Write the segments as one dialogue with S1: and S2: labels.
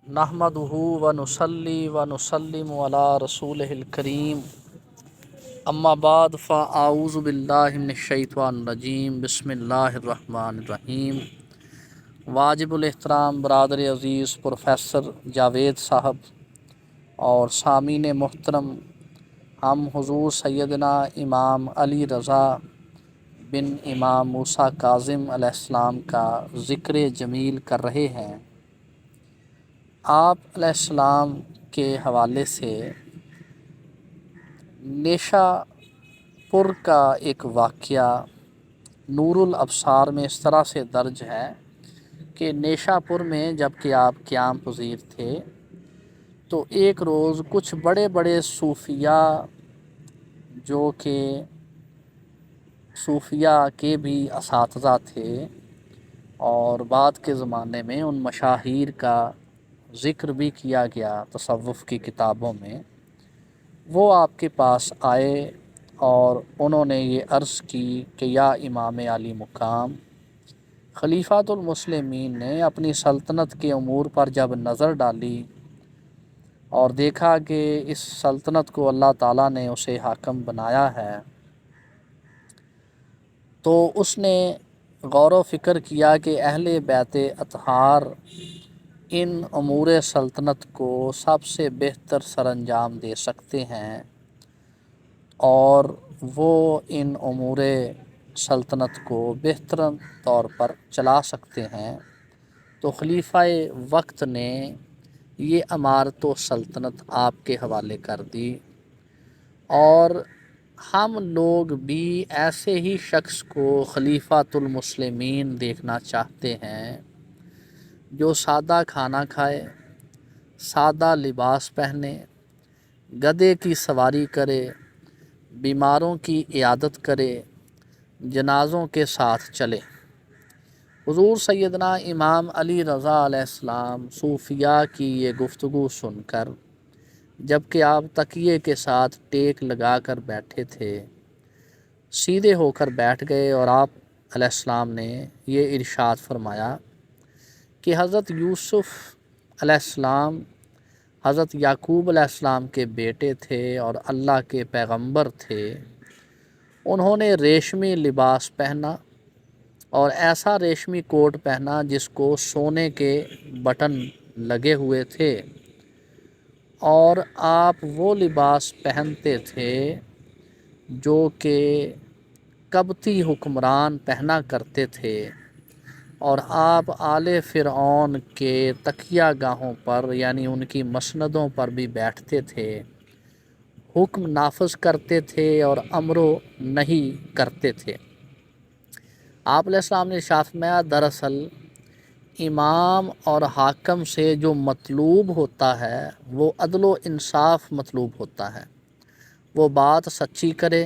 S1: نحمدہ و نصلی و نسلم علی رسولہ الکریم، اما بعد فاعوذ باللہ من الشیطان الرجیم، بسم اللہ الرحمن الرحیم۔ واجب الاحترام برادر عزیز پروفیسر جاوید صاحب اور سامعین محترم، ہم حضور سیدنا امام علی رضا بن امام موسیٰ کاظم علیہ السلام کا ذکر جمیل کر رہے ہیں۔ آپ علیہ السلام کے حوالے سے نیشا پور کا ایک واقعہ نور الابصار میں اس طرح سے درج ہے کہ نیشا پور میں جب کہ آپ قیام پذیر تھے تو ایک روز کچھ بڑے بڑے صوفیاء، جو کہ صوفیاء کے بھی اساتذہ تھے اور بعد کے زمانے میں ان مشاہیر کا ذکر بھی کیا گیا تصوف کی کتابوں میں، وہ آپ کے پاس آئے اور انہوں نے یہ عرض کی کہ یا امام علی مقام، خلیفۃ المسلمین نے اپنی سلطنت کے امور پر جب نظر ڈالی اور دیکھا کہ اس سلطنت کو اللہ تعالیٰ نے اسے حاکم بنایا ہے، تو اس نے غور و فکر کیا کہ اہل بیت اطہار ان امور سلطنت کو سب سے بہتر سر انجام دے سکتے ہیں اور وہ ان امور سلطنت کو بہتر طور پر چلا سکتے ہیں، تو خلیفہ وقت نے یہ امارت و سلطنت آپ کے حوالے کر دی، اور ہم لوگ بھی ایسے ہی شخص کو خلیفۃ المسلمین دیکھنا چاہتے ہیں جو سادہ کھانا کھائے، سادہ لباس پہنے، گدھے کی سواری کرے، بیماروں کی عیادت کرے، جنازوں کے ساتھ چلے۔ حضور سیدنا امام علی رضا علیہ السلام صوفیاء کی یہ گفتگو سن کر، جب کہ آپ تکیے کے ساتھ ٹیک لگا کر بیٹھے تھے، سیدھے ہو کر بیٹھ گئے اور آپ علیہ السلام نے یہ ارشاد فرمایا کہ حضرت یوسف علیہ السلام حضرت یعقوب علیہ السلام کے بیٹے تھے اور اللہ کے پیغمبر تھے۔ انہوں نے ریشمی لباس پہنا اور ایسا ریشمی کوٹ پہنا جس کو سونے کے بٹن لگے ہوئے تھے، اور آپ وہ لباس پہنتے تھے جو کہ قبطی حکمران پہنا کرتے تھے، اور آپ آل فرعون کے تکیہ گاہوں پر یعنی ان کی مسندوں پر بھی بیٹھتے تھے، حکم نافذ کرتے تھے اور امر و نہی کرتے تھے۔ آپ علیہ السلام نے ارشاد فرمایا، دراصل امام اور حاکم سے جو مطلوب ہوتا ہے وہ عدل و انصاف مطلوب ہوتا ہے، وہ بات سچی کرے،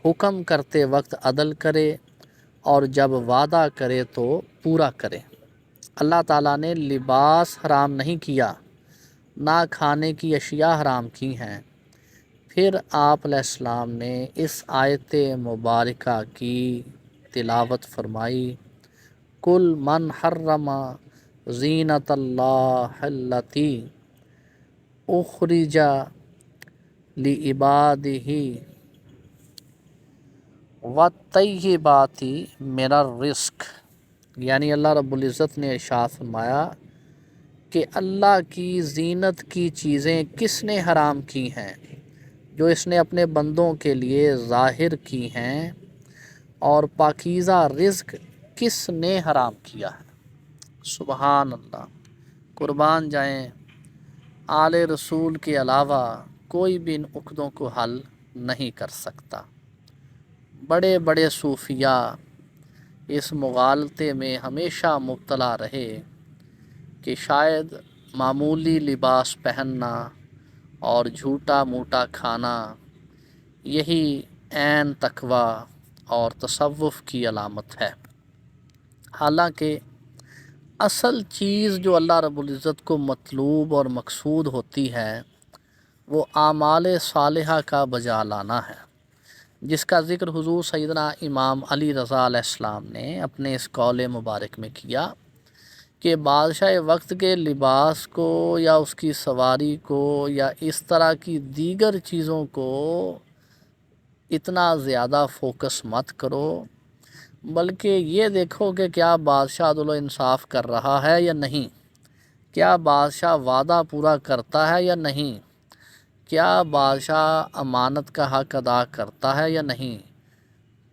S1: حکم کرتے وقت عدل کرے، اور جب وعدہ کرے تو پورا کرے۔ اللہ تعالیٰ نے لباس حرام نہیں کیا، نہ کھانے کی اشیاء حرام کی ہیں۔ پھر آپ علیہ السلام نے اس آیت مبارکہ کی تلاوت فرمائی، کل من حرم زینت اللہ التی اخرج لعبادہ والطیبات من الرزق، یعنی اللہ رب العزت نے ارشاد فرمایا کہ اللہ کی زینت کی چیزیں کس نے حرام کی ہیں، جو اس نے اپنے بندوں کے لیے ظاہر کی ہیں، اور پاکیزہ رزق کس نے حرام کیا ہے۔ سبحان اللہ، قربان جائیں، آل رسول کے علاوہ کوئی بھی ان عقدوں کو حل نہیں کر سکتا۔ بڑے بڑے صوفیاء اس مغالطے میں ہمیشہ مبتلا رہے کہ شاید معمولی لباس پہننا اور جھوٹا موٹا کھانا یہی عین تقویٰ اور تصوف کی علامت ہے، حالانکہ اصل چیز جو اللہ رب العزت کو مطلوب اور مقصود ہوتی ہے وہ اعمال صالحہ کا بجا لانا ہے، جس کا ذکر حضور سیدنا امام علی رضا علیہ السلام نے اپنے اس قول مبارک میں کیا کہ بادشاہ وقت کے لباس کو یا اس کی سواری کو یا اس طرح کی دیگر چیزوں کو اتنا زیادہ فوکس مت کرو، بلکہ یہ دیکھو کہ کیا بادشاہ عدل و انصاف کر رہا ہے یا نہیں، کیا بادشاہ وعدہ پورا کرتا ہے یا نہیں، کیا بادشاہ امانت کا حق ادا کرتا ہے یا نہیں۔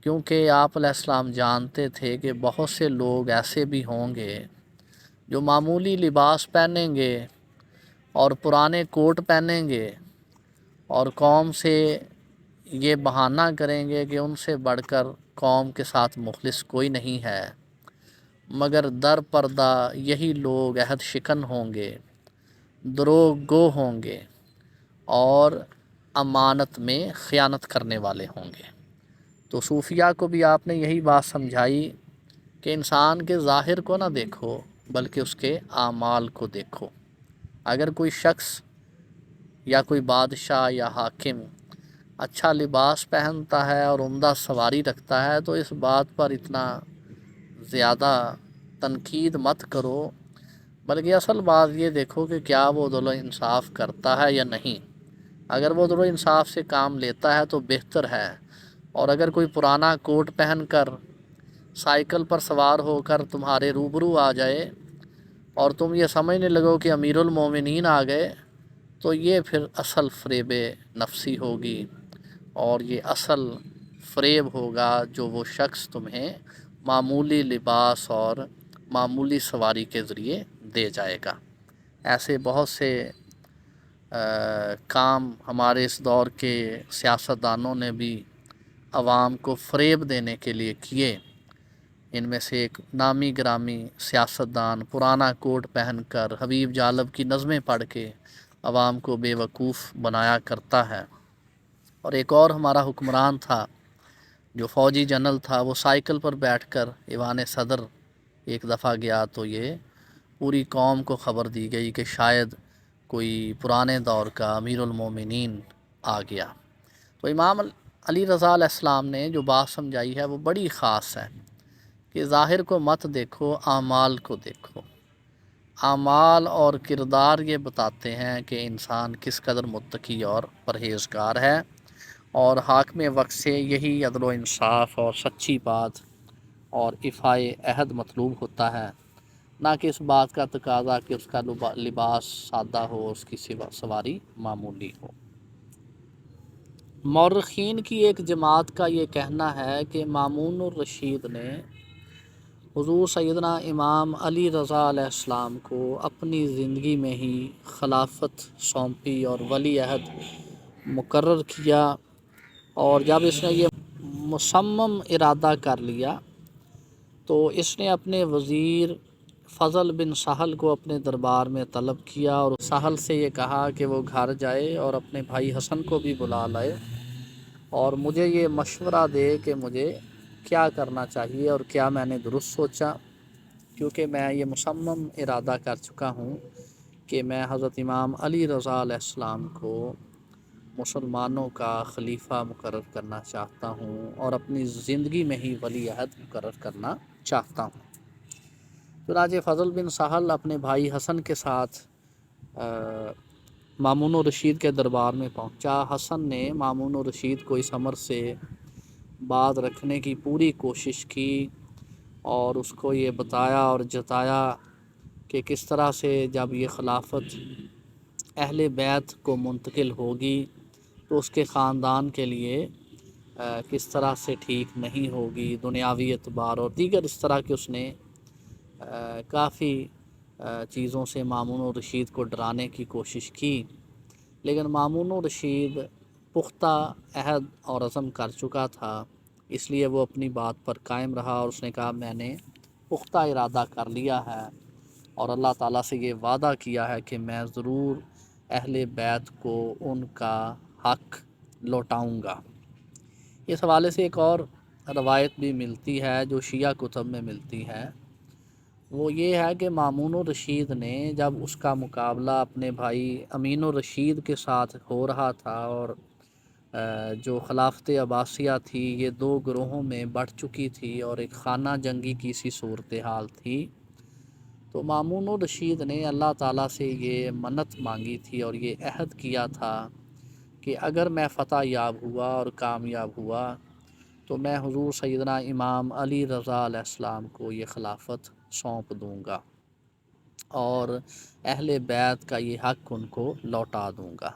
S1: کیونکہ آپ علیہ السلام جانتے تھے کہ بہت سے لوگ ایسے بھی ہوں گے جو معمولی لباس پہنیں گے اور پرانے کوٹ پہنیں گے اور قوم سے یہ بہانہ کریں گے کہ ان سے بڑھ کر قوم کے ساتھ مخلص کوئی نہیں ہے، مگر در پردہ یہی لوگ عہد شکن ہوں گے، دروغ گو ہوں گے اور امانت میں خیانت کرنے والے ہوں گے۔ تو صوفیہ کو بھی آپ نے یہی بات سمجھائی کہ انسان کے ظاہر کو نہ دیکھو بلکہ اس کے اعمال کو دیکھو۔ اگر کوئی شخص یا کوئی بادشاہ یا حاکم اچھا لباس پہنتا ہے اور عمدہ سواری رکھتا ہے تو اس بات پر اتنا زیادہ تنقید مت کرو، بلکہ اصل بات یہ دیکھو کہ کیا وہ عدل و انصاف کرتا ہے یا نہیں۔ اگر وہ عدل و انصاف سے کام لیتا ہے تو بہتر ہے، اور اگر کوئی پرانا کوٹ پہن کر سائیکل پر سوار ہو کر تمہارے روبرو آ جائے اور تم یہ سمجھنے لگو کہ امیر المومنین آ گئے، تو یہ پھر اصل فریب نفسی ہوگی، اور یہ اصل فریب ہوگا جو وہ شخص تمہیں معمولی لباس اور معمولی سواری کے ذریعے دے جائے گا۔ ایسے بہت سے کام ہمارے اس دور کے سیاستدانوں نے بھی عوام کو فریب دینے کے لیے کیے۔ ان میں سے ایک نامی گرامی سیاستدان پرانا کوٹ پہن کر حبیب جالب کی نظمیں پڑھ کے عوام کو بے وقوف بنایا کرتا ہے، اور ایک اور ہمارا حکمران تھا جو فوجی جنرل تھا، وہ سائیکل پر بیٹھ کر ایوان صدر ایک دفعہ گیا تو یہ پوری قوم کو خبر دی گئی کہ شاید کوئی پرانے دور کا امیر المومنین آ گیا۔ تو امام علی رضا علیہ السلام نے جو بات سمجھائی ہے وہ بڑی خاص ہے کہ ظاہر کو مت دیکھو، اعمال کو دیکھو۔ اعمال اور کردار یہ بتاتے ہیں کہ انسان کس قدر متقی اور پرہیزگار ہے، اور حاکم وقت سے یہی عدل و انصاف اور سچی بات اور ایفائے عہد مطلوب ہوتا ہے، نہ کہ اس بات کا تقاضا کہ اس کا لباس سادہ ہو، اس کی سواری معمولی ہو۔ مورخین کی ایک جماعت کا یہ کہنا ہے کہ مامون الرشید نے حضور سیدنا امام علی رضا علیہ السلام کو اپنی زندگی میں ہی خلافت سونپی اور ولی عہد مقرر کیا، اور جب اس نے یہ مصمم ارادہ کر لیا تو اس نے اپنے وزیر فضل بن سہل کو اپنے دربار میں طلب کیا اور سہل سے یہ کہا کہ وہ گھر جائے اور اپنے بھائی حسن کو بھی بلا لائے اور مجھے یہ مشورہ دے کہ مجھے کیا کرنا چاہیے اور کیا میں نے درست سوچا، کیونکہ میں یہ مصمم ارادہ کر چکا ہوں کہ میں حضرت امام علی رضا علیہ السلام کو مسلمانوں کا خلیفہ مقرر کرنا چاہتا ہوں اور اپنی زندگی میں ہی ولی عہد مقرر کرنا چاہتا ہوں۔ چنانچہ فضل بن سہل اپنے بھائی حسن کے ساتھ مامون الرشید کے دربار میں پہنچا۔ حسن نے مامون الرشید کو اس امر سے بات رکھنے کی پوری کوشش کی اور اس کو یہ بتایا اور جتایا کہ کس طرح سے جب یہ خلافت اہل بیت کو منتقل ہوگی تو اس کے خاندان کے لیے کس طرح سے ٹھیک نہیں ہوگی دنیاوی اعتبار، اور دیگر اس طرح کے اس نے کافی چیزوں سے مامون الرشید کو ڈرانے کی کوشش کی، لیکن مامون الرشید پختہ عہد اور عزم کر چکا تھا، اس لیے وہ اپنی بات پر قائم رہا اور اس نے کہا میں نے پختہ ارادہ کر لیا ہے اور اللہ تعالیٰ سے یہ وعدہ کیا ہے کہ میں ضرور اہل بیت کو ان کا حق لوٹاؤں گا۔ اس حوالے سے ایک اور روایت بھی ملتی ہے جو شیعہ کتب میں ملتی ہے، وہ یہ ہے کہ مامون الرشید نے جب اس کا مقابلہ اپنے بھائی امین الرشید کے ساتھ ہو رہا تھا اور جو خلافت عباسیہ تھی یہ دو گروہوں میں بٹ چکی تھی اور ایک خانہ جنگی کی سی صورتحال تھی، تو مامون الرشید نے اللہ تعالیٰ سے یہ منت مانگی تھی اور یہ عہد کیا تھا کہ اگر میں فتح یاب ہوا اور کامیاب ہوا تو میں حضور سیدنا امام علی رضا علیہ السلام کو یہ خلافت سونپ دوں گا اور اہل بیت کا یہ حق ان کو لوٹا دوں گا۔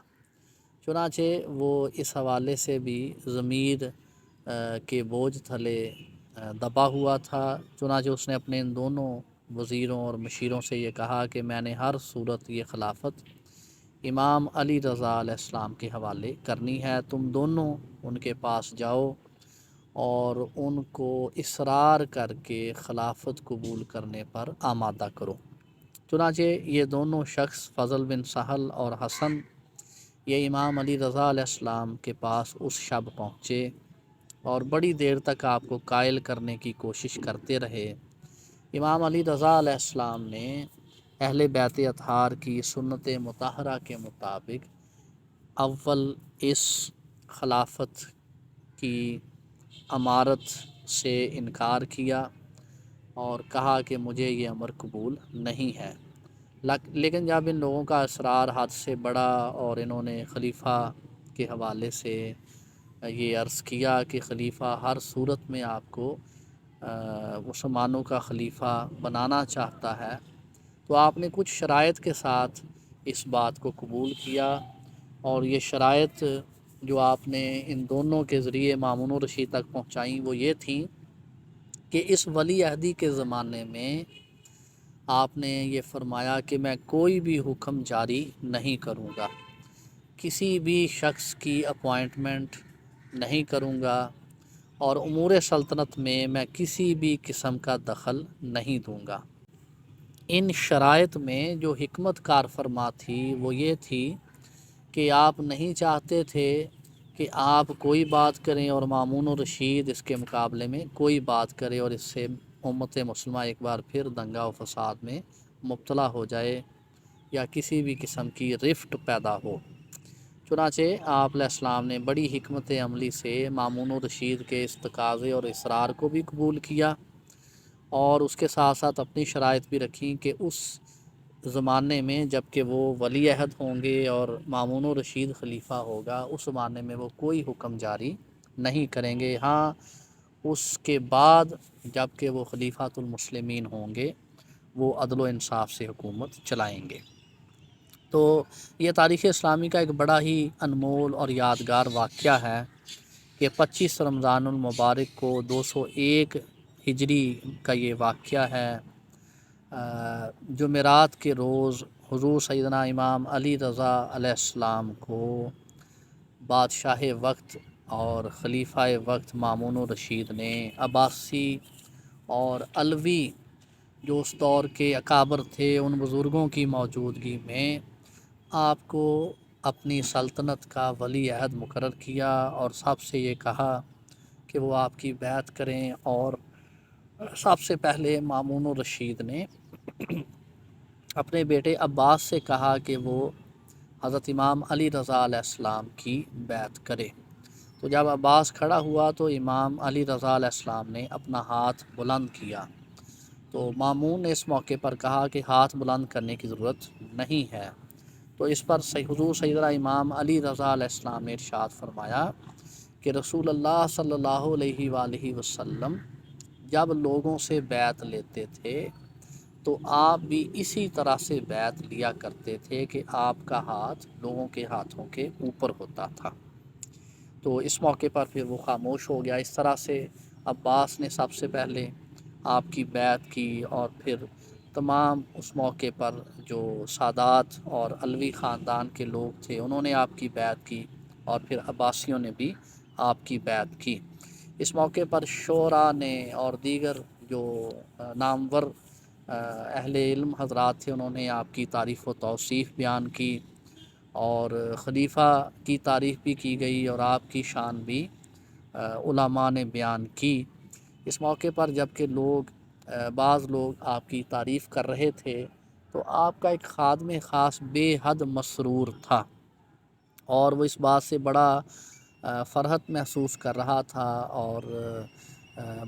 S1: چنانچہ وہ اس حوالے سے بھی ضمیر کے بوجھ تھلے دبا ہوا تھا۔ چنانچہ اس نے اپنے ان دونوں وزیروں اور مشیروں سے یہ کہا کہ میں نے ہر صورت یہ خلافت امام علی رضا علیہ السلام کے حوالے کرنی ہے، تم دونوں ان کے پاس جاؤ اور ان کو اصرار کر کے خلافت قبول کرنے پر آمادہ کرو۔ چنانچہ یہ دونوں شخص فضل بن سہل اور حسن یہ امام علی رضا علیہ السلام کے پاس اس شب پہنچے اور بڑی دیر تک آپ کو قائل کرنے کی کوشش کرتے رہے۔ امام علی رضا علیہ السلام نے اہل بیت اطہار کی سنت مطہرہ کے مطابق اول اس خلافت کی امارت سے انکار کیا اور کہا کہ مجھے یہ امر قبول نہیں ہے، لیکن جب ان لوگوں کا اصرار حد سے بڑا اور انہوں نے خلیفہ کے حوالے سے یہ عرض کیا کہ خلیفہ ہر صورت میں آپ کو مسلمانوں کا خلیفہ بنانا چاہتا ہے، تو آپ نے کچھ شرائط کے ساتھ اس بات کو قبول کیا، اور یہ شرائط جو آپ نے ان دونوں کے ذریعے مامون الرشید تک پہنچائیں وہ یہ تھیں کہ اس ولی عہدی کے زمانے میں آپ نے یہ فرمایا کہ میں کوئی بھی حکم جاری نہیں کروں گا، کسی بھی شخص کی اپوائنٹمنٹ نہیں کروں گا، اور امور سلطنت میں کسی بھی قسم کا دخل نہیں دوں گا۔ ان شرائط میں جو حکمت کار فرما تھی وہ یہ تھی کہ آپ نہیں چاہتے تھے کہ آپ کوئی بات کریں اور مامون الرشید اس کے مقابلے میں کوئی بات کرے اور اس سے امت مسلمہ ایک بار پھر دنگا و فساد میں مبتلا ہو جائے یا کسی بھی قسم کی رفٹ پیدا ہو۔ چنانچہ آپ علیہ السلام نے بڑی حکمت عملی سے مامون الرشید کے اس تقاضے اور اصرار کو بھی قبول کیا، اور اس کے ساتھ ساتھ اپنی شرائط بھی رکھیں کہ اس زمانے میں جب کہ وہ ولی عہد ہوں گے اور مامون الرشید خلیفہ ہوگا، اس زمانے میں وہ کوئی حکم جاری نہیں کریں گے۔ ہاں، اس کے بعد جب کہ وہ خلیفۃ المسلمین ہوں گے وہ عدل و انصاف سے حکومت چلائیں گے۔ تو یہ تاریخ اسلامی کا ایک بڑا ہی انمول اور یادگار واقعہ ہے کہ 25 رمضان المبارک کو 201 ہجری کا یہ واقعہ ہے۔ جمعرات کے روز حضور سیدنا امام علی رضا علیہ السلام کو بادشاہ وقت اور خلیفہ وقت مامون الرشید نے عباسی اور علوی جو اس دور کے اکابر تھے ان بزرگوں کی موجودگی میں آپ کو اپنی سلطنت کا ولی عہد مقرر کیا اور سب سے یہ کہا کہ وہ آپ کی بیعت کریں، اور سب سے پہلے مامون الرشید نے اپنے بیٹے عباس سے کہا کہ وہ حضرت امام علی رضا علیہ السلام کی بیعت کرے۔ تو جب عباس کھڑا ہوا تو امام علی رضا علیہ السلام نے اپنا ہاتھ بلند کیا، تو مامون نے اس موقع پر کہا کہ ہاتھ بلند کرنے کی ضرورت نہیں ہے۔ تو اس پر حضور سیدنا امام علی رضا علیہ السلام نے ارشاد فرمایا کہ رسول اللہ صلی اللہ علیہ وآلہ وسلم جب لوگوں سے بیعت لیتے تھے تو آپ بھی اسی طرح سے بیعت لیا کرتے تھے کہ آپ کا ہاتھ لوگوں کے ہاتھوں کے اوپر ہوتا تھا۔ تو اس موقع پر پھر وہ خاموش ہو گیا۔ اس طرح سے عباس نے سب سے پہلے آپ کی بیعت کی، اور پھر تمام اس موقع پر جو سادات اور علوی خاندان کے لوگ تھے انہوں نے آپ کی بیعت کی، اور پھر عباسیوں نے بھی آپ کی بیعت کی۔ اس موقع پر شعراء نے اور دیگر جو نامور اہل علم حضرات تھے انہوں نے آپ کی تعریف و توصیف بیان کی، اور خلیفہ کی تعریف بھی کی گئی اور آپ کی شان بھی علماء نے بیان کی۔ اس موقع پر جب کہ بعض لوگ آپ کی تعریف کر رہے تھے تو آپ کا ایک خادم خاص بے حد مسرور تھا، اور وہ اس بات سے بڑا فرحت محسوس کر رہا تھا، اور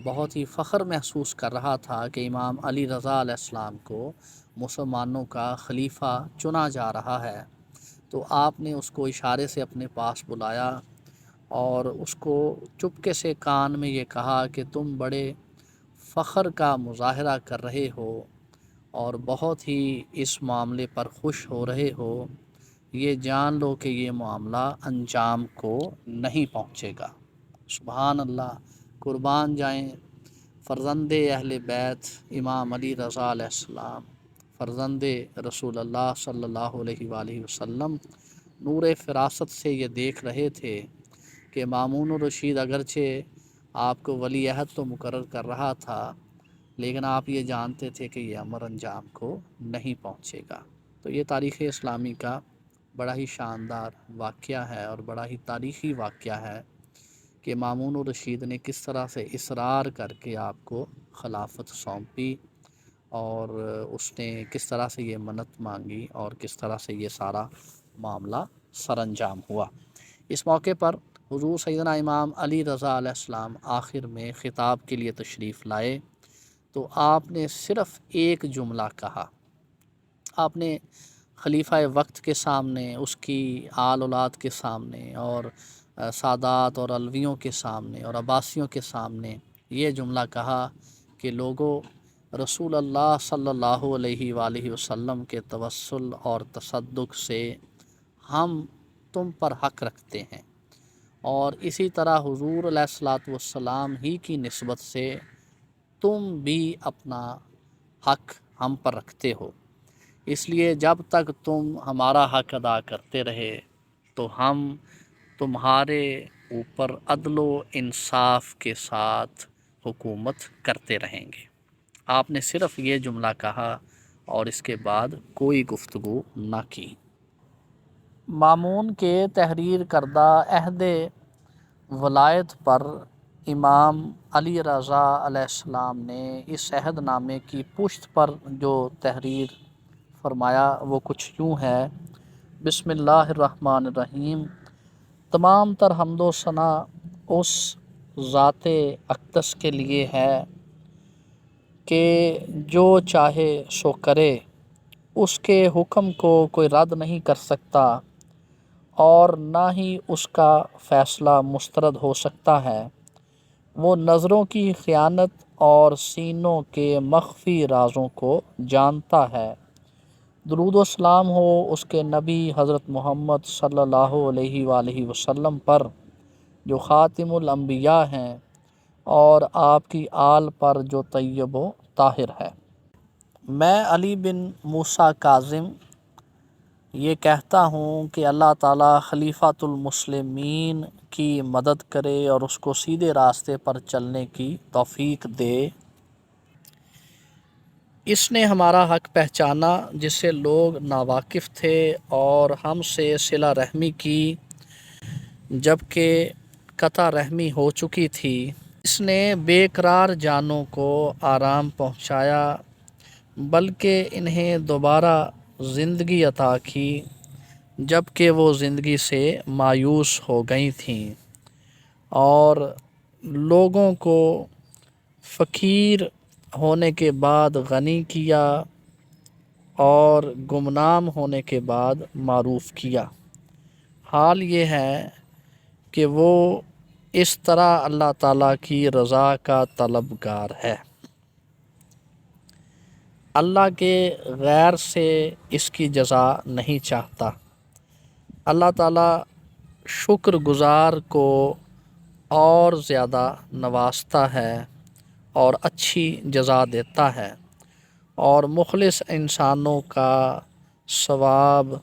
S1: بہت ہی فخر محسوس کر رہا تھا کہ امام علی رضا علیہ السلام کو مسلمانوں کا خلیفہ چنا جا رہا ہے، تو آپ نے اس کو اشارے سے اپنے پاس بلایا اور اس کو چپکے سے کان میں یہ کہا کہ تم بڑے فخر کا مظاہرہ کر رہے ہو اور بہت ہی اس معاملے پر خوش ہو رہے ہو، یہ جان لو کہ یہ معاملہ انجام کو نہیں پہنچے گا۔ سبحان اللہ، قربان جائیں فرزند اہل بیت امام علی رضا علیہ السلام، فرزند رسول اللہ صلی اللہ علیہ وآلہ وسلم، نور فراست سے یہ دیکھ رہے تھے کہ مامون الرشید اگرچہ آپ کو ولی عہد تو مقرر کر رہا تھا، لیکن آپ یہ جانتے تھے کہ یہ امر انجام کو نہیں پہنچے گا۔ تو یہ تاریخ اسلامی کا بڑا ہی شاندار واقعہ ہے اور بڑا ہی تاریخی واقعہ ہے کہ مامون الرشید نے کس طرح سے اصرار کر کے آپ کو خلافت سونپی اور اس نے کس طرح سے یہ منت مانگی اور کس طرح سے یہ سارا معاملہ سر انجام ہوا۔ اس موقع پر حضور سیدنا امام علی رضا علیہ السلام آخر میں خطاب کے لیے تشریف لائے تو آپ نے صرف ایک جملہ کہا۔ آپ نے خلیفہ وقت کے سامنے، اس کی آل اولاد کے سامنے اور سادات اور علویوں کے سامنے اور عباسیوں کے سامنے یہ جملہ کہا کہ لوگوں، رسول اللہ صلی اللہ علیہ وآلہ وسلم کے توسل اور تصدق سے ہم تم پر حق رکھتے ہیں، اور اسی طرح حضور علیہ الصلوۃ والسلام ہی کی نسبت سے تم بھی اپنا حق ہم پر رکھتے ہو، اس لیے جب تک تم ہمارا حق ادا کرتے رہے تو ہم تمہارے اوپر عدل و انصاف کے ساتھ حکومت کرتے رہیں گے۔ آپ نے صرف یہ جملہ کہا اور اس کے بعد کوئی گفتگو نہ کی۔ مامون کے تحریر کردہ عہد ولایت پر امام علی رضا علیہ السلام نے اس عہد نامے کی پشت پر جو تحریر فرمایا وہ کچھ یوں ہے: بسم اللہ الرحمن الرحیم۔ تمام تر حمد و ثنا اس ذات اقدس کے لیے ہے کہ جو چاہے سو کرے، اس کے حکم کو کوئی رد نہیں کر سکتا اور نہ ہی اس کا فیصلہ مسترد ہو سکتا ہے۔ وہ نظروں کی خیانت اور سینوں کے مخفی رازوں کو جانتا ہے۔ درود و سلام ہو اس کے نبی حضرت محمد صلی اللہ علیہ وآلہ وسلم پر جو خاتم الانبیاء ہیں، اور آپ کی آل پر جو طیب و طاہر ہے۔ میں علی بن موسیٰ کاظم یہ کہتا ہوں کہ اللہ تعالیٰ خلیفۃ المسلمین کی مدد کرے اور اس کو سیدھے راستے پر چلنے کی توفیق دے۔ اس نے ہمارا حق پہچانا جس سے لوگ ناواقف تھے اور ہم سے صلہ رحمی کی جبکہ قطع رحمی ہو چکی تھی۔ اس نے بے قرار جانوں کو آرام پہنچایا بلکہ انہیں دوبارہ زندگی عطا کی جبکہ وہ زندگی سے مایوس ہو گئی تھیں، اور لوگوں کو فقیر ہونے کے بعد غنی کیا اور گمنام ہونے کے بعد معروف کیا۔ حال یہ ہے کہ وہ اس طرح اللہ تعالیٰ کی رضا کا طلبگار ہے۔ اللہ کے غیر سے اس کی جزا نہیں چاہتا۔ اللہ تعالیٰ شکر گزار کو اور زیادہ نوازتا ہے اور اچھی جزا دیتا ہے، اور مخلص انسانوں کا ثواب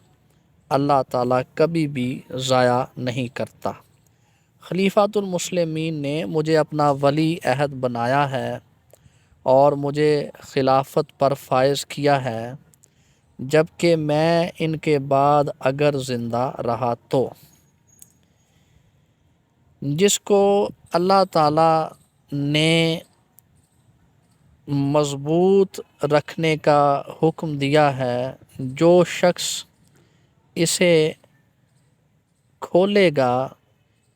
S1: اللہ تعالیٰ کبھی بھی ضائع نہیں کرتا۔ خلیفۃ المسلمین نے مجھے اپنا ولی عہد بنایا ہے اور مجھے خلافت پر فائز کیا ہے، جبکہ میں ان کے بعد اگر زندہ رہا تو جس کو اللہ تعالیٰ نے مضبوط رکھنے کا حکم دیا ہے، جو شخص اسے کھولے گا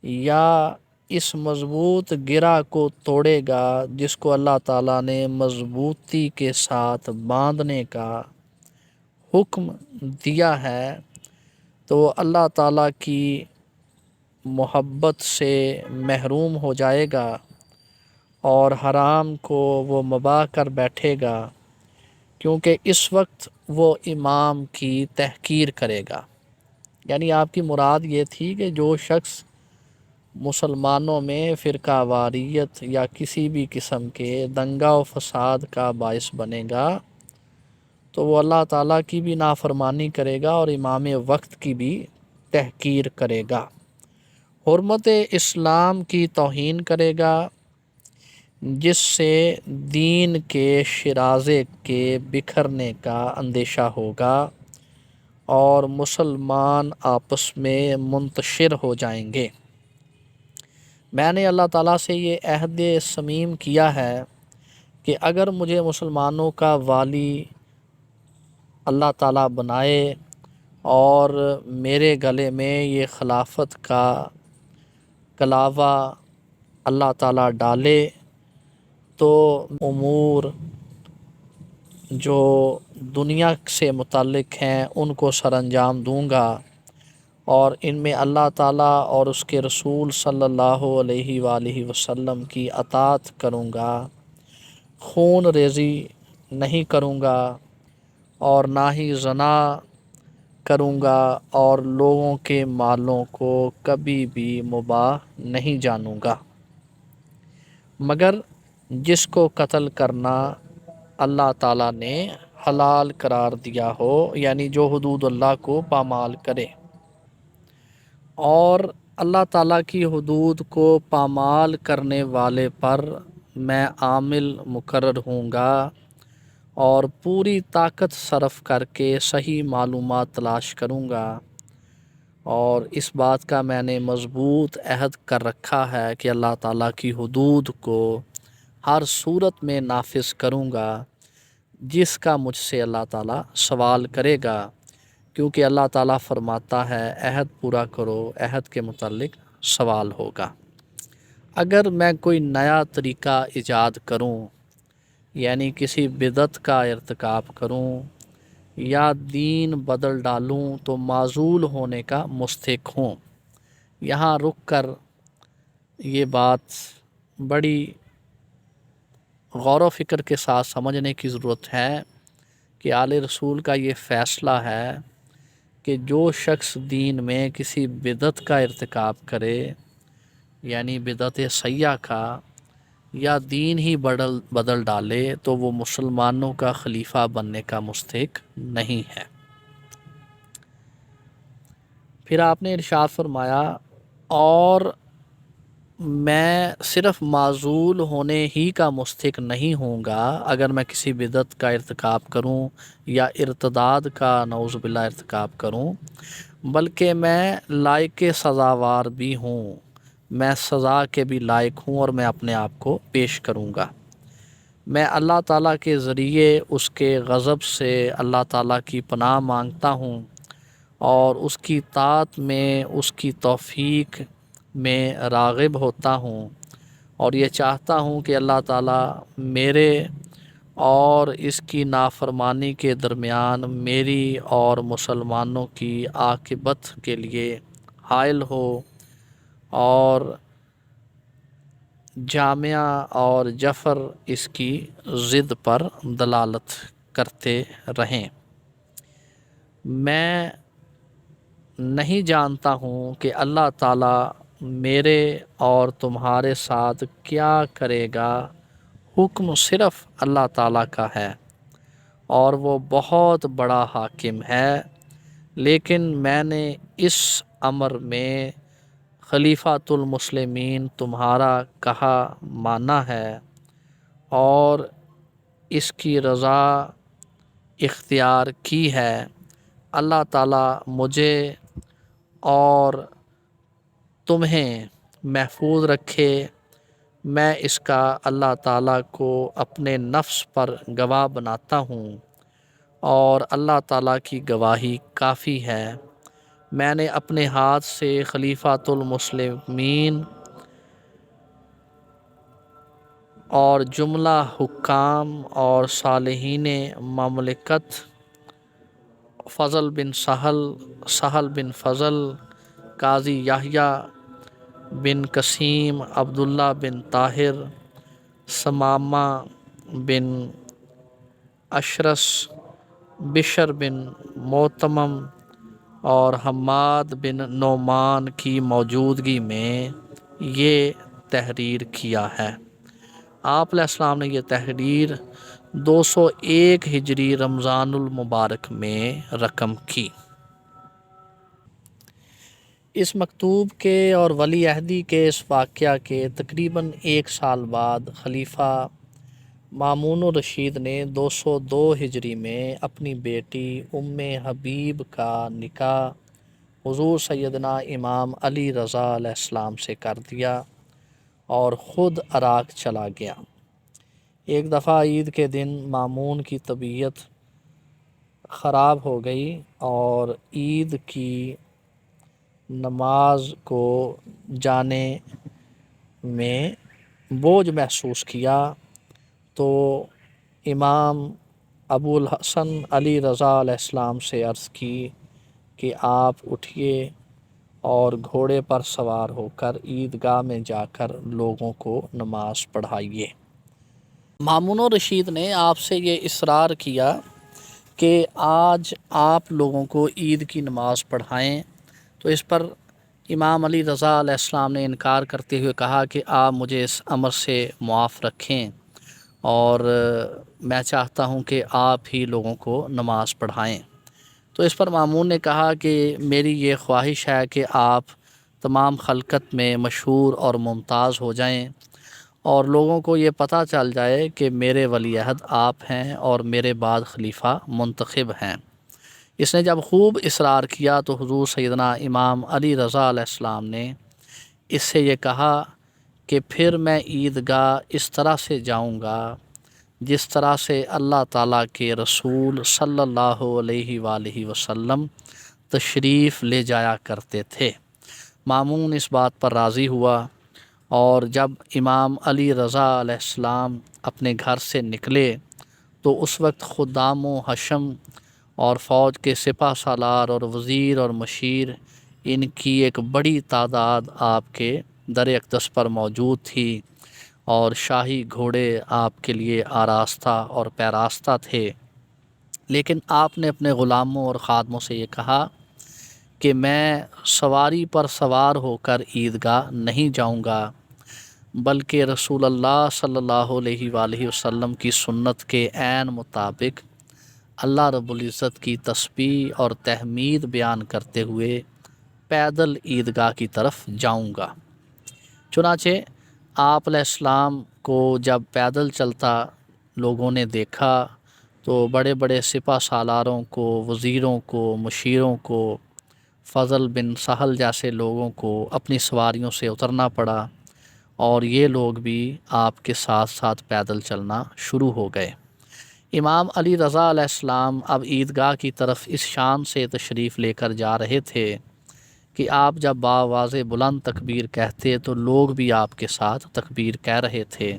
S1: یا اس مضبوط گرہ کو توڑے گا جس کو اللہ تعالیٰ نے مضبوطی کے ساتھ باندھنے کا حکم دیا ہے، تو وہ اللہ تعالیٰ کی محبت سے محروم ہو جائے گا اور حرام کو وہ مباح کر بیٹھے گا، کیونکہ اس وقت وہ امام کی تحقیر کرے گا۔ یعنی آپ کی مراد یہ تھی کہ جو شخص مسلمانوں میں فرقہ واریت یا کسی بھی قسم کے دنگا و فساد کا باعث بنے گا تو وہ اللہ تعالیٰ کی بھی نافرمانی کرے گا اور امام وقت کی بھی تحقیر کرے گا، حرمت اسلام کی توہین کرے گا، جس سے دین کے شرازے کے بکھرنے کا اندیشہ ہوگا اور مسلمان آپس میں منتشر ہو جائیں گے۔ میں نے اللہ تعالیٰ سے یہ عہد صمیم کیا ہے کہ اگر مجھے مسلمانوں کا والی اللہ تعالیٰ بنائے اور میرے گلے میں یہ خلافت کا کلاوہ اللہ تعالیٰ ڈالے تو امور جو دنیا سے متعلق ہیں ان کو سر انجام دوں گا، اور ان میں اللہ تعالیٰ اور اس کے رسول صلی اللہ علیہ وآلہ وسلم کی اطاعت کروں گا، خون ریزی نہیں کروں گا اور نہ ہی زنا کروں گا، اور لوگوں کے مالوں کو کبھی بھی مباح نہیں جانوں گا، مگر جس کو قتل کرنا اللہ تعالیٰ نے حلال قرار دیا ہو، یعنی جو حدود اللہ کو پامال کرے۔ اور اللہ تعالیٰ کی حدود کو پامال کرنے والے پر میں عامل مقرر ہوں گا اور پوری طاقت صرف کر کے صحیح معلومات تلاش کروں گا، اور اس بات کا میں نے مضبوط عہد کر رکھا ہے کہ اللہ تعالیٰ کی حدود کو ہر صورت میں نافذ کروں گا جس کا مجھ سے اللہ تعالیٰ سوال کرے گا، کیونکہ اللہ تعالیٰ فرماتا ہے عہد پورا کرو، عہد کے متعلق سوال ہوگا۔ اگر میں کوئی نیا طریقہ ایجاد کروں، یعنی کسی بدعت کا ارتکاب کروں یا دین بدل ڈالوں، تو معزول ہونے کا مستحق ہوں۔ یہاں رک کر یہ بات بڑی غور و فکر کے ساتھ سمجھنے کی ضرورت ہے کہ آل رسول کا یہ فیصلہ ہے کہ جو شخص دین میں کسی بدعت کا ارتکاب کرے، یعنی بدعت سیئہ کا، یا دین ہی بدل ڈالے، تو وہ مسلمانوں کا خلیفہ بننے کا مستحق نہیں ہے۔ پھر آپ نے ارشاد فرمایا، اور میں صرف معزول ہونے ہی کا مستحق نہیں ہوں گا اگر میں کسی بدعت کا ارتکاب کروں یا ارتداد کا نعوذ باللہ ارتکاب کروں، بلکہ میں لائق سزاوار بھی ہوں، میں سزا کے بھی لائق ہوں، اور میں اپنے آپ کو پیش کروں گا۔ میں اللہ تعالیٰ کے ذریعے اس کے غضب سے اللہ تعالیٰ کی پناہ مانگتا ہوں، اور اس کی طاعت میں اس کی توفیق میں راغب ہوتا ہوں، اور یہ چاہتا ہوں کہ اللہ تعالیٰ میرے اور اس کی نافرمانی کے درمیان میری اور مسلمانوں کی عاقبت کے لیے حائل ہو، اور جامعہ اور جعفر اس کی ضد پر دلالت کرتے رہیں۔ میں نہیں جانتا ہوں کہ اللہ تعالیٰ میرے اور تمہارے ساتھ کیا کرے گا، حکم صرف اللہ تعالیٰ کا ہے، اور وہ بہت بڑا حاکم ہے، لیکن میں نے اس امر میں خلیفۃ المسلمین تمہارا کہا مانا ہے اور اس کی رضا اختیار کی ہے۔ اللہ تعالیٰ مجھے اور تمہیں محفوظ رکھے۔ میں اس کا اللہ تعالیٰ کو اپنے نفس پر گواہ بناتا ہوں، اور اللہ تعالیٰ کی گواہی کافی ہے۔ میں نے اپنے ہاتھ سے خلیفۃ المسلمین اور جملہ حکام اور صالحین مملکت فضل بن سہل بن فضل، قاضی یحییٰ بن قسیم، عبداللہ بن طاہر، ثمامہ بن اشرس، بشر بن معتمم اور حماد بن نعمان کی موجودگی میں یہ تحریر کیا ہے۔ آپ علیہ السلام نے یہ تحریر 201 ہجری رمضان المبارک میں رقم کی۔ اس مکتوب کے اور ولی عہدی کے اس واقعہ کے تقریباً 1 سال بعد خلیفہ مامون الرشید نے 202 ہجری میں اپنی بیٹی ام حبیب کا نکاح حضور سیدنا امام علی رضا علیہ السلام سے کر دیا اور خود عراق چلا گیا۔ ایک دفعہ عید کے دن مامون کی طبیعت خراب ہو گئی اور عید کی نماز کو جانے میں بوجھ محسوس کیا، تو امام ابو الحسن علی رضا علیہ السلام سے عرض کی کہ آپ اٹھیے اور گھوڑے پر سوار ہو کر عیدگاہ میں جا کر لوگوں کو نماز پڑھائیے۔ مامون الرشید نے آپ سے یہ اصرار کیا کہ آج آپ لوگوں کو عید کی نماز پڑھائیں، تو اس پر امام علی رضا علیہ السلام نے انکار کرتے ہوئے کہا کہ آپ مجھے اس امر سے معاف رکھیں اور میں چاہتا ہوں کہ آپ ہی لوگوں کو نماز پڑھائیں۔ تو اس پر مامون نے کہا کہ میری یہ خواہش ہے کہ آپ تمام خلقت میں مشہور اور ممتاز ہو جائیں اور لوگوں کو یہ پتہ چل جائے کہ میرے ولی عہد آپ ہیں اور میرے بعد خلیفہ منتخب ہیں۔ اس نے جب خوب اصرار کیا تو حضور سیدنا امام علی رضا علیہ السلام نے اس سے یہ کہا کہ پھر میں عیدگاہ اس طرح سے جاؤں گا جس طرح سے اللہ تعالیٰ کے رسول صلی اللہ علیہ وآلہ وسلم تشریف لے جایا کرتے تھے۔ مامون اس بات پر راضی ہوا اور جب امام علی رضا علیہ السلام اپنے گھر سے نکلے تو اس وقت خدام و حشم اور فوج کے سپہ سالار اور وزیر اور مشیر، ان کی ایک بڑی تعداد آپ کے در اقدس پر موجود تھی اور شاہی گھوڑے آپ کے لیے آراستہ اور پیراستہ تھے، لیکن آپ نے اپنے غلاموں اور خادموں سے یہ کہا کہ میں سواری پر سوار ہو کر عیدگاہ نہیں جاؤں گا، بلکہ رسول اللہ صلی اللہ علیہ وآلہ وسلم کی سنت کے عین مطابق اللہ رب العزت کی تسبیح اور تحمید بیان کرتے ہوئے پیدل عیدگاہ کی طرف جاؤں گا۔ چنانچہ آپ علیہ السلام کو جب پیدل چلتا لوگوں نے دیکھا تو بڑے بڑے سپہ سالاروں کو، وزیروں کو، مشیروں کو، فضل بن سہل جیسے لوگوں کو اپنی سواریوں سے اترنا پڑا اور یہ لوگ بھی آپ کے ساتھ ساتھ پیدل چلنا شروع ہو گئے۔ امام علی رضا علیہ السلام اب عیدگاہ کی طرف اس شان سے تشریف لے کر جا رہے تھے کہ آپ جب باواضح بلند تکبیر کہتے تو لوگ بھی آپ کے ساتھ تکبیر کہہ رہے تھے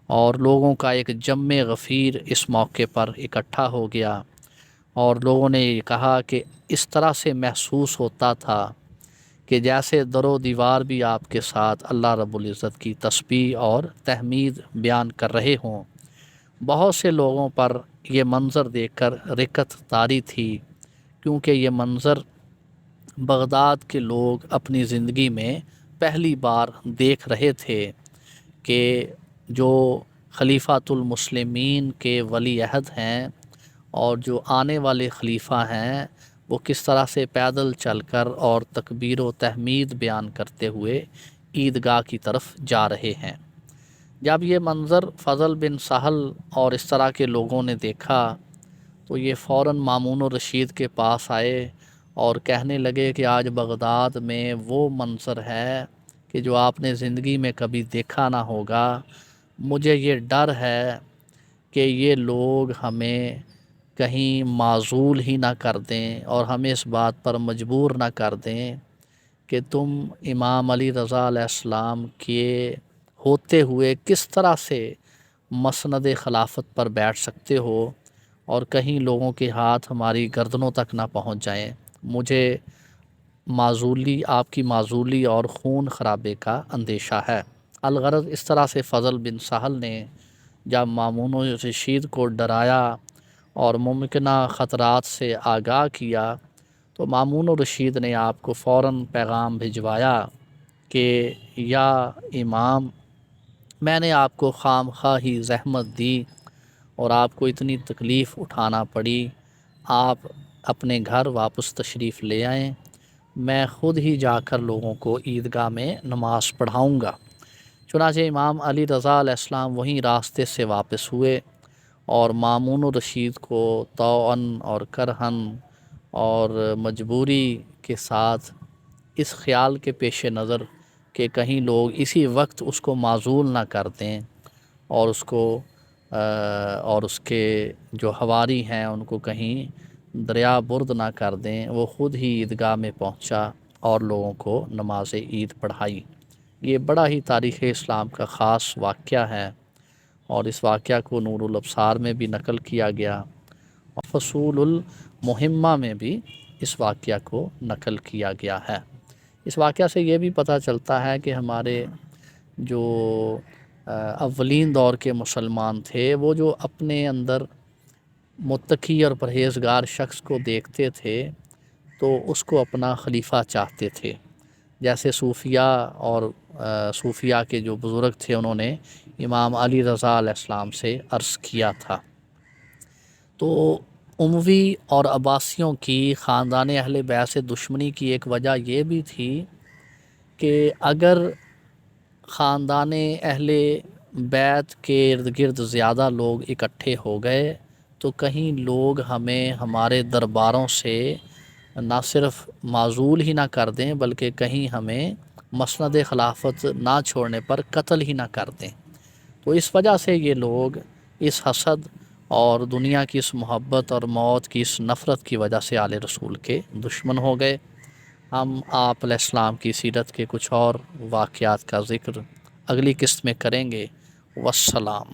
S1: اور لوگوں کا ایک جم غفیر اس موقع پر اکٹھا ہو گیا اور لوگوں نے یہ کہا کہ اس طرح سے محسوس ہوتا تھا کہ جیسے در و دیوار بھی آپ کے ساتھ اللہ رب العزت کی تسبیح اور تحمید بیان کر رہے ہوں۔ بہت سے لوگوں پر یہ منظر دیکھ کر رکت طاری تھی، کیونکہ یہ منظر بغداد کے لوگ اپنی زندگی میں پہلی بار دیکھ رہے تھے کہ جو خلیفۃ المسلمین کے ولی عہد ہیں اور جو آنے والے خلیفہ ہیں وہ کس طرح سے پیدل چل کر اور تکبیر و تحمید بیان کرتے ہوئے عیدگاہ کی طرف جا رہے ہیں۔ جب یہ منظر فضل بن سہل اور اس طرح کے لوگوں نے دیکھا تو یہ فوراً مامون الرشید کے پاس آئے اور کہنے لگے کہ آج بغداد میں وہ منظر ہے کہ جو آپ نے زندگی میں کبھی دیکھا نہ ہوگا۔ مجھے یہ ڈر ہے کہ یہ لوگ ہمیں کہیں معزول ہی نہ کر دیں اور ہمیں اس بات پر مجبور نہ کر دیں کہ تم امام علی رضا علیہ السلام کے ہوتے ہوئے کس طرح سے مسند خلافت پر بیٹھ سکتے ہو اور کہیں لوگوں کے ہاتھ ہماری گردنوں تک نہ پہنچ جائیں۔ مجھے معزولی، آپ کی معزولی اور خون خرابے کا اندیشہ ہے۔ الغرض اس طرح سے فضل بن سہل نے جب مامون الرشید کو ڈرایا اور ممکنہ خطرات سے آگاہ کیا تو مامون الرشید نے آپ کو فوراً پیغام بھجوایا کہ یا امام، میں نے آپ کو خام خواہ ہی زحمت دی اور آپ کو اتنی تکلیف اٹھانا پڑی، آپ اپنے گھر واپس تشریف لے آئیں، میں خود ہی جا کر لوگوں کو عیدگاہ میں نماز پڑھاؤں گا۔ چنانچہ امام علی رضا علیہ السلام وہیں راستے سے واپس ہوئے اور مامون الرشید کو طوعاً اور کرہن اور مجبوری کے ساتھ اس خیال کے پیش نظر کہ کہیں لوگ اسی وقت اس کو معزول نہ کر دیں اور اس کو اور اس کے جو حواری ہیں ان کو کہیں دریا برد نہ کر دیں، وہ خود ہی عیدگاہ میں پہنچا اور لوگوں کو نماز عید پڑھائی۔ یہ بڑا ہی تاریخ اسلام کا خاص واقعہ ہے اور اس واقعہ کو نور الابصار میں بھی نقل کیا گیا اور فصول المہمہ میں بھی اس واقعہ کو نقل کیا گیا ہے۔ اس واقعہ سے یہ بھی پتہ چلتا ہے کہ ہمارے جو اولین دور کے مسلمان تھے وہ جو اپنے اندر متقی اور پرہیزگار شخص کو دیکھتے تھے تو اس کو اپنا خلیفہ چاہتے تھے، جیسے صوفیاء کے جو بزرگ تھے انہوں نے امام علی رضا علیہ السلام سے عرض کیا تھا۔ تو اموی اور عباسیوں کی خاندان اہل بیت سے دشمنی کی ایک وجہ یہ بھی تھی کہ اگر خاندان اہل بیت کے ارد گرد زیادہ لوگ اکٹھے ہو گئے تو کہیں لوگ ہمیں ہمارے درباروں سے نہ صرف معزول ہی نہ کر دیں بلکہ کہیں ہمیں مسند خلافت نہ چھوڑنے پر قتل ہی نہ کر دیں۔ تو اس وجہ سے یہ لوگ اس حسد اور دنیا کی اس محبت اور موت کی اس نفرت کی وجہ سے آل رسول کے دشمن ہو گئے۔ ہم آپ علیہ السلام کی سیرت کے کچھ اور واقعات کا ذکر اگلی قسط میں کریں گے۔ والسلام۔